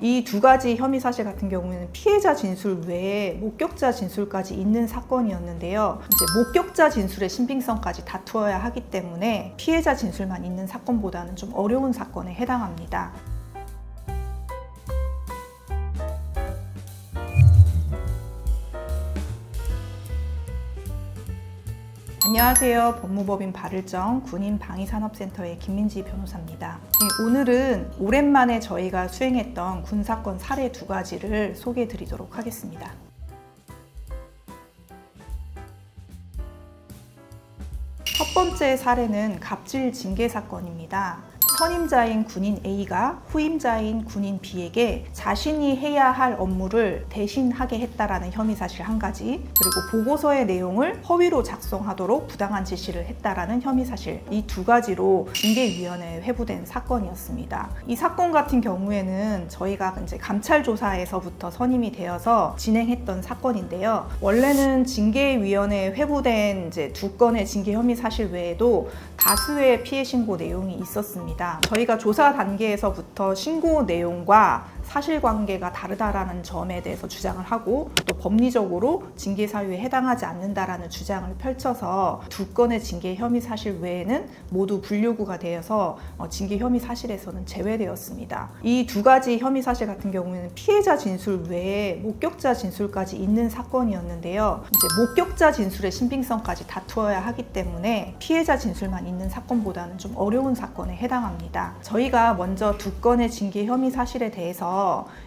이 두 가지 혐의 사실 같은 경우에는 피해자 진술 외에 목격자 진술까지 있는 사건이었는데요. 이제 목격자 진술의 신빙성까지 다투어야 하기 때문에 피해자 진술만 있는 사건보다는 좀 어려운 사건에 해당합니다. 안녕하세요. 법무법인 발을정 군인방위산업센터의 김민지 변호사입니다. 오늘은 오랜만에 저희가 수행했던 군사건 사례 두 가지를 소개해 드리도록 하겠습니다. 첫 번째 사례는 갑질 징계 사건입니다. 선임자인 군인 A가 후임자인 군인 B에게 자신이 해야 할 업무를 대신하게 했다라는 혐의 사실 한 가지, 그리고 보고서의 내용을 허위로 작성하도록 부당한 지시를 했다라는 혐의 사실, 이 두 가지로 징계위원회에 회부된 사건이었습니다. 이 사건 같은 경우에는 저희가 이제 감찰 조사에서부터 선임이 되어서 진행했던 사건인데요. 원래는 징계위원회에 회부된 이제 두 건의 징계 혐의 사실 외에도 다수의 피해 신고 내용이 있었습니다. 저희가 조사 단계에서부터 신고 내용과 사실관계가 다르다라는 점에 대해서 주장을 하고, 또 법리적으로 징계 사유에 해당하지 않는다라는 주장을 펼쳐서 두 건의 징계 혐의 사실 외에는 모두 불요구가 되어서 징계 혐의 사실에서는 제외되었습니다. 이 두 가지 혐의 사실 같은 경우에는 피해자 진술 외에 목격자 진술까지 있는 사건이었는데요. 이제 목격자 진술의 신빙성까지 다투어야 하기 때문에 피해자 진술만 있는 사건보다는 좀 어려운 사건에 해당합니다. 저희가 먼저 두 건의 징계 혐의 사실에 대해서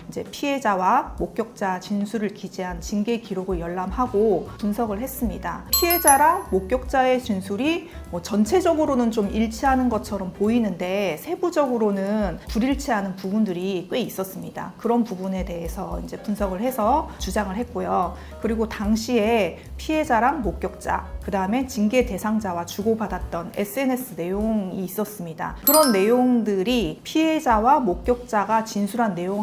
이제 피해자와 목격자 진술을 기재한 징계 기록을 열람하고 분석을 했습니다. 피해자랑 목격자의 진술이 전체적으로는 좀 일치하는 것처럼 보이는데 세부적으로는 불일치하는 부분들이 꽤 있었습니다. 그런 부분에 대해서 이제 분석을 해서 주장을 했고요. 그리고 당시에 피해자랑 목격자, 그 다음에 징계 대상자와 주고받았던 SNS 내용이 있었습니다. 그런 내용들이 피해자와 목격자가 진술한 내용하고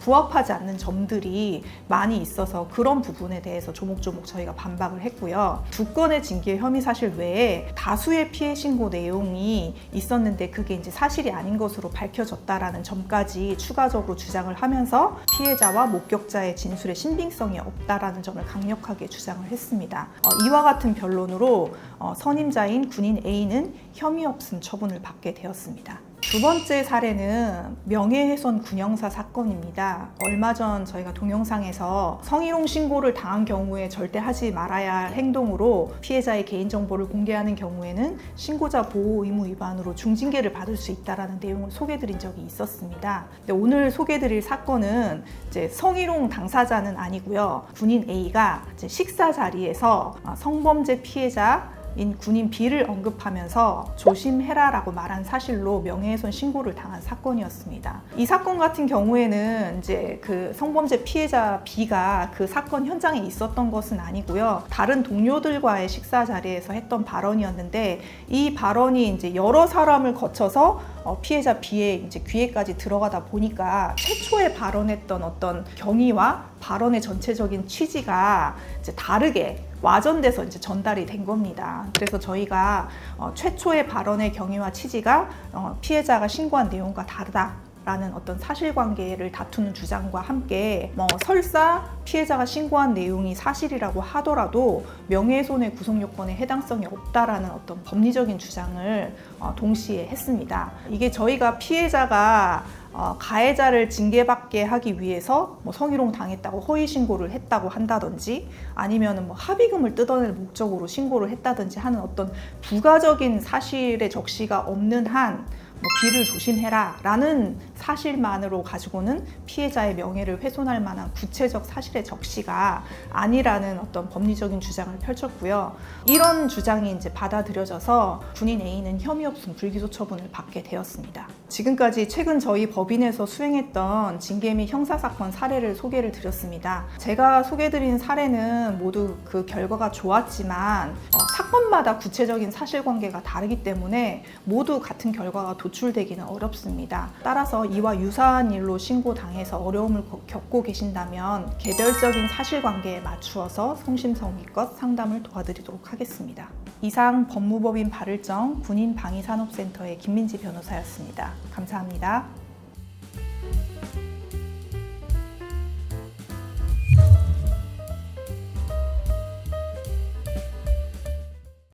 부합하지 않는 점들이 많이 있어서 그런 부분에 대해서 조목조목 저희가 반박을 했고요. 두 건의 징계 혐의 사실 외에 다수의 피해 신고 내용이 있었는데 그게 이제 사실이 아닌 것으로 밝혀졌다라는 점까지 추가적으로 주장을 하면서 피해자와 목격자의 진술의 신빙성이 없다라는 점을 강력하게 주장을 했습니다. 이와 같은 변론으로 선임자인 군인 A는 혐의 없음 처분을 받게 되었습니다. 두 번째 사례는 명예훼손 군형사 사건입니다. 얼마 전 저희가 동영상에서 성희롱 신고를 당한 경우에 절대 하지 말아야 할 행동으로 피해자의 개인정보를 공개하는 경우에는 신고자 보호 의무 위반으로 중징계를 받을 수 있다는 내용을 소개해드린 적이 있었습니다. 근데 오늘 소개해드릴 사건은 이제 성희롱 당사자는 아니고요. 군인 A가 이제 식사 자리에서 성범죄 피해자 인 군인 B를 언급하면서 조심해라라고 말한 사실로 명예훼손 신고를 당한 사건이었습니다. 이 사건 같은 경우에는 이제 그 성범죄 피해자 B가 그 사건 현장에 있었던 것은 아니고요. 다른 동료들과의 식사 자리에서 했던 발언이었는데 이 발언이 이제 여러 사람을 거쳐서 피해자 B의 이제 귀에까지 들어가다 보니까 최초에 발언했던 어떤 경위와 발언의 전체적인 취지가 이제 다르게 와전돼서 이제 전달이 된 겁니다. 그래서 저희가 최초의 발언의 경위와 취지가 피해자가 신고한 내용과 다르다라는 어떤 사실관계를 다투는 주장과 함께 설사 피해자가 신고한 내용이 사실이라고 하더라도 명예훼손의 구성요건에 해당성이 없다라는 어떤 법리적인 주장을 동시에 했습니다. 이게 저희가 피해자가 가해자를 징계받게 하기 위해서 성희롱 당했다고 허위 신고를 했다고 한다든지 아니면 합의금을 뜯어낼 목적으로 신고를 했다든지 하는 어떤 부가적인 사실의 적시가 없는 한 B를 조심해라 라는 사실만으로 가지고는 피해자의 명예를 훼손할 만한 구체적 사실의 적시가 아니라는 어떤 법리적인 주장을 펼쳤고요. 이런 주장이 이제 받아들여져서 군인 A는 혐의 없음 불기소 처분을 받게 되었습니다. 지금까지 최근 저희 법인에서 수행했던 징계 및 형사사건 사례를 소개를 드렸습니다. 제가 소개드린 사례는 모두 그 결과가 좋았지만 사건마다 구체적인 사실관계가 다르기 때문에 모두 같은 결과가 도출되기는 어렵습니다. 따라서 이와 유사한 일로 신고당해서 어려움을 겪고 계신다면 개별적인 사실관계에 맞추어서 성심성의껏 상담을 도와드리도록 하겠습니다. 이상 법무법인 발을정 군인방위산업센터의 김민지 변호사였습니다. 감사합니다.